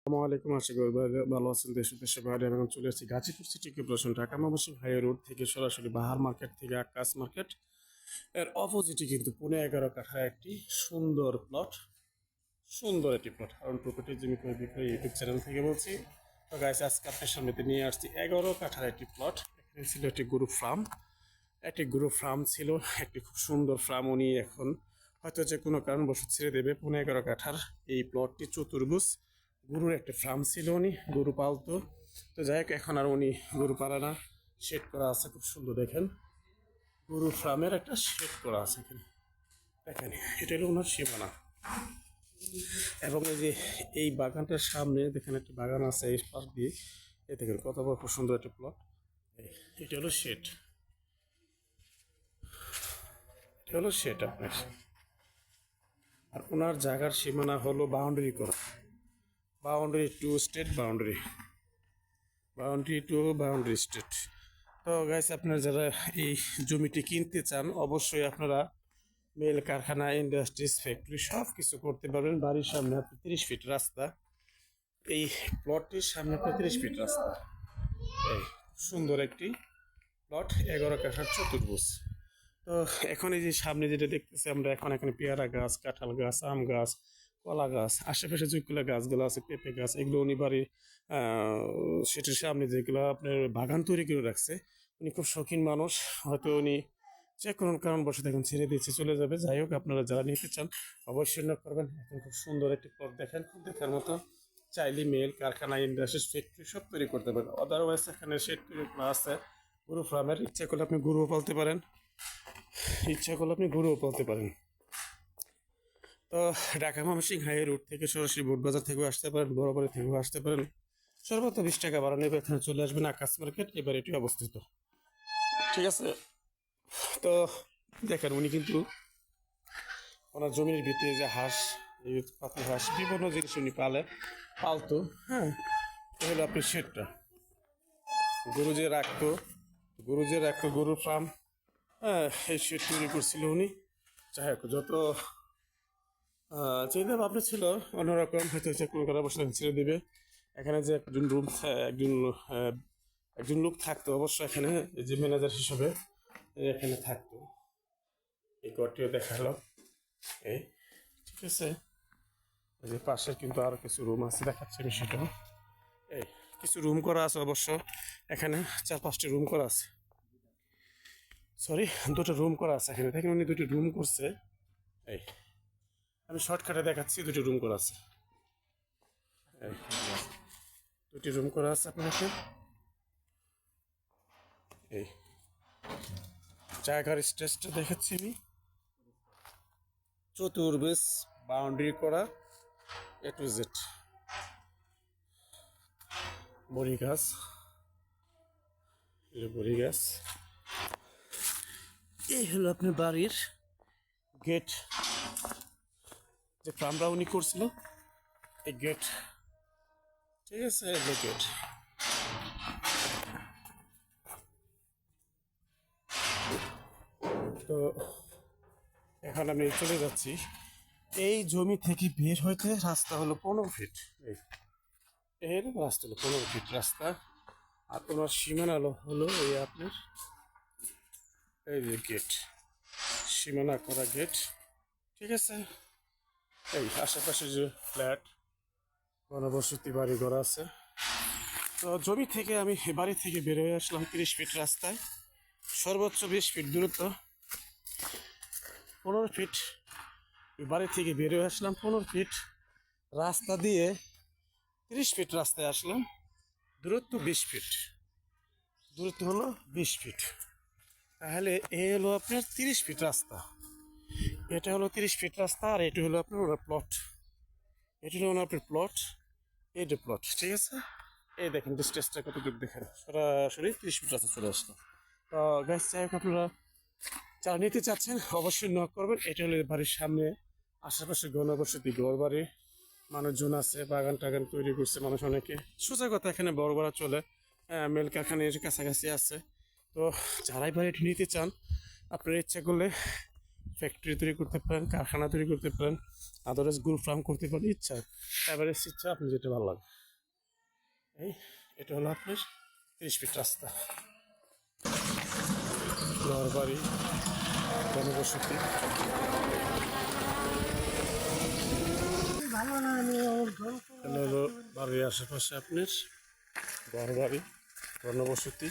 আসসালামু আলাইকুম, আশা করি ভালো আছেন। দেশে বাইরে আমি এখন চলে এসেছি Gazipur city corporation Dhaka Mymensingh high road থেকে সরাসরি বাহার মার্কেট থেকে আকাশ মার্কেট এর অপোজিটে কিন্তু 15-11 কাঠা একটি সুন্দর প্লট। সুন্দর একটি প্লট কারণ প্রপার্টি জমি করে বিক্রয় ইউটিউব চ্যানেল থেকে বলছি। তো গাইস, আজকে আপনার সামনে নিয়ে আসছি 11 কাঠার একটি প্লট। এখানে ছিল একটি গরু ফার্ম। একটি গরু ফার্ম ছিল, একটি খুব সুন্দর ফার্ম। উনি এখন হয়তো যে কোনো কারণবশত ছেড়ে দেবে। 15-11 কাঠার এই প্লটটি চতুর্ভুজ। গরুর একটা ফার্ম ছিল, উনি গরু পালতো। তো যাই হোক, এখন আর উনি গরু পালে না। শেড করা আছে, খুব সুন্দর দেখেন। গরু ফার্মের একটা শেড করা আছে এখানে দেখেন। এটা হলো ওনার সীমানা। এবং এই যে এই বাগানটার সামনে দেখেন একটা বাগান আছে এই পাশ দিয়ে। এই দেখেন কত বড় খুব সুন্দর একটা প্লট। এটা হলো শেড। এটা হলো শেড আপনার। আর ওনার জায়গার সীমানা হলো বাউন্ডারি করা। Boundary two state boundary. Boundary two boundary state. তো গাইস, আপনারা যারা এই জমিটি কিনতে চান, অবশ্যই আপনারা মেল কারখানা, ইন্ডাস্ট্রিজ, ফ্যাক্টরি সব কিছু করতে পারবেন। বাড়ির সামনে আপনি 30 ফিট রাস্তা। এই প্লটটির সামনে আপনার 30 ফিট রাস্তা। এই সুন্দর একটি প্লট, 11 কাঠার চতুর্ভুজ। তো এখন এই যে সামনে যেটা দেখতেছি আমরা, এখন এখানে পেয়ারা গাছ, কাঁঠাল গাছ, আম গাছ, কলা গাছ, আশেপাশে যেগুলো গাছগুলো আছে, পেঁপে গাছ, এগুলো উনি বাড়ির সেটার সামনে যেগুলো আপনার বাগান তৈরি করে রাখছে। উনি খুব শৌখিন মানুষ, হয়তো উনি যে কোনো কারণবশত এখন ছেড়ে দিয়েছে, চলে যাবে। যাই হোক, আপনারা যারা নিতে চান অবশ্যই নক করবেন। এখন খুব সুন্দর একটি প্লট দেখেন, খুব দেখার মতো। চাইলে মেল কারখানা, ইন্ডাস্ট্রি, ফ্যাক্টরি সব তৈরি করতে পারেন। আদারওয়াইজ এখানে শেড তৈরি করা আছে। গরু ফার্মের ইচ্ছা করলে আপনি গরুও পালতে পারেন, ইচ্ছা করলে আপনি গরুও পালতে পারেন। তো ঢাকা ময়মনসিংহ হাই রোড থেকে সরাসরি বোটবাজার থেকেও আসতে পারেন, বরাবর থেকেও আসতে পারেন। সর্বোচ্চ 20 টাকা ভাড়া নেবে। এখানে চলে আসবেন আকাশ মার্কেট, এবার এটি অবস্থিত। ঠিক আছে। তো দেখেন, উনি কিন্তু ওনার জমির ভিতরে যে হাঁস, এই পাতি হাঁস, বিভিন্ন জিনিস উনি পালতো। হ্যাঁ, এ হলো আপনি শেডটা। গরু যে রাখতো গরুর ফার্ম। হ্যাঁ, এই শেড তৈরি করছিল উনি। যাই হোক, যত চিন্তা ভাবনা ছিল অন্যরকম, হয়তো যে কোনো কারো বসে ছেড়ে দিবে। এখানে যে আহ, একজন লোক থাকতো অবশ্য এখানে, এই যে ম্যানেজার হিসেবে এখানে থাকতো। এই ঘরটিও দেখালো। এই ঠিক আছে। এই যে পাশে কিন্তু আরো কিছু রুম আছে, দেখাচ্ছে আমি সেটাও। এই কিছু রুম করা আছে অবশ্য এখানে। 4-5টি রুম করা আছে। সরি, 2টা রুম করা আছে এখানে। দেখেন, উনি 2টি রুম করছে। এই আমি শর্টকাটে দেখাচ্ছি, 2টি রুম করা আছে। এই 2টি রুম করা আছে আপনাকে। এই জায়গার স্টেজটা দেখাচ্ছি আমি। চতুর্ভুজ, বাউন্ডারি করা, এ টু জেড। বড়ি গাছ, বড়ি গাছ। এই হলো আপনার বাড়ির গেট, যে ফার্মটা উনি করছিল। এই গেট, ঠিক আছে, এই গেট। তো এখন আমি চলে যাচ্ছি। এই জমি থেকে বের হইতে রাস্তা হলো 15 ফিট। এর রাস্তা হলো 15 ফিট রাস্তা। আর ওনার সীমানা হলো এই আপনার এই যে গেট, সীমানা করা গেট। ঠিক আছে। এই আশেপাশে যে ফ্ল্যাট, ঘনবসতি, বাড়ি ঘর আছে। তো জমি থেকে আমি বাড়ি থেকে বের হয়ে আসলাম 30 ফিট রাস্তায়। সর্বোচ্চ 20 ফিট দূরত্ব, 15 ফিট। বাড়ি থেকে বের হয়ে আসলাম 15 ফিট রাস্তা দিয়ে, 30 ফিট রাস্তায় আসলাম। দূরত্ব 20 ফিট, দূরত্ব হলো 20 ফিট। তাহলে এ হলো আপনার 30 ফিট রাস্তা। এটা হলো 30 ফিট রাস্তা, আর এটি হলো আপনার ওনার প্লট। এটি হলো ওনার আপনার প্লট, এই যে প্লট। ঠিক আছে। এই দেখেন ডিস্টেন্সটা কত দূর, দেখেন সরাসরি 30 ফিট রাস্তা চলে আসলো। তো গাছ, যাই হোক, আপনারা যারা নিতে চাচ্ছেন অবশ্যই নক করবেন। এটা হলো বাড়ির সামনে। আশেপাশে ঘনবসতি, ঘর বাড়ি, মানুষজন আছে, বাগান টাগান তৈরি করছে মানুষ অনেকে। সোজা কথা, এখানে বড় বড় চলে। মেল কারখানা এর কাছাকাছি আছে। তো যারাই বাড়িটি নিতে চান, আপনার ইচ্ছা করলে ফ্যাক্টরি তৈরি করতে পারেন, কারখানা তৈরি করতে পারেন, আদারস গরু ফার্ম করতে পারেন, ইচ্ছা এভারেজ ইচ্ছা আপনি যেটা ভালো লাগে। এটা হলো আপনার 30 ফিট রাস্তা, ঘর বাড়ি, জনবসতি। হলো বাড়ির আশেপাশে আপনার ঘর বাড়ি, জনবসতি।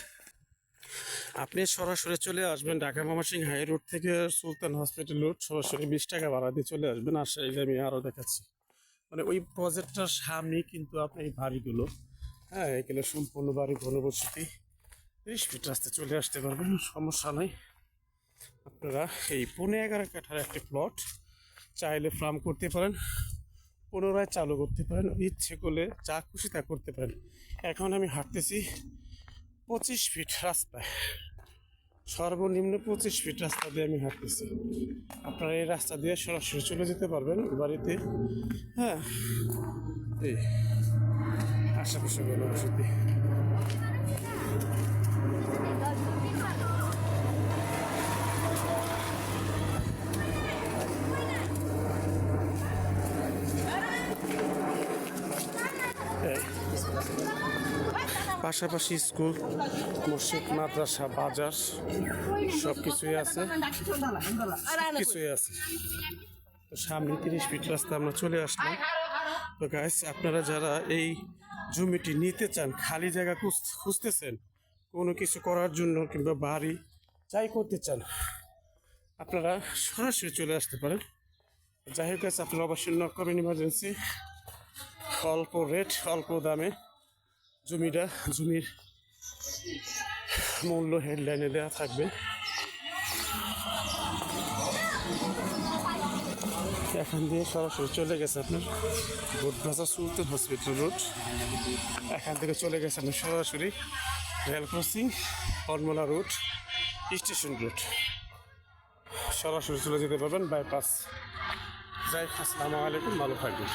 আপনি সরাসরি চলে আসবেন ঢাকা ময়মনসিংহ হাই রোড থেকে সুলতান হসপিটাল রোড, সরাসরি 20 টাকা ভাড়া দিয়ে চলে আসবেন। আর সেই আমি আরও দেখাচ্ছি, মানে ওই প্রজেক্টটার সামনে কিন্তু আপনার এই বাড়িগুলো, হ্যাঁ এগুলো সম্পূর্ণ বাড়ি, ঘনবসতি। 30 ফিট রাস্তায় চলে আসতে পারবেন, সমস্যা নাই। আপনারা এই 15-11 কাঠার একটি প্লট চাইলে ফার্ম করতে পারেন, পুনরায় চালু করতে পারেন, ইচ্ছে করলে যা খুশি তা করতে পারেন। এখন আমি হাঁটতেছি 25 ফিট রাস্তায়, সর্বনিম্ন 25 ফিট রাস্তা দিয়ে আমি হাঁটতেছি। আপনারা এই রাস্তা দিয়ে সরাসরি চলে যেতে পারবেন বাড়িতে। হ্যাঁ, এই আশেপাশে জনবসতি। পাশাপাশি স্কুল, মসজিদ, মাদ্রাসা, বাজার সব কিছুই আছে, কিছুই আছে। তো সামনে 30 ফিট রাস্তা আমরা চলে আসলাম। তো গাইস, আপনারা যারা এই জমিটি নিতে চান, খালি জায়গা খুঁজতেছেন কোনো কিছু করার জন্য কিংবা বাড়ি যাই করতে চান, আপনারা সরাসরি চলে আসতে পারেন। যাই হোক গাইস, আপনারা অবশ্যই নক করবেন ইমার্জেন্সি। অল্প রেট, অল্প দামে জমির মূল্য হেডলাইনে দেওয়া থাকবে। এখান দিয়ে সরাসরি চলে গেছে আপনার বোটবাজার সুলতান হসপিটাল রোড। এখান থেকে চলে গেছে আপনার সরাসরি rail crossing, Hormola road, station road, সরাসরি চলে যেতে পারবেন বাইপাস। যাই, আসসালামু আলাইকুম, ভালো থাকবেন।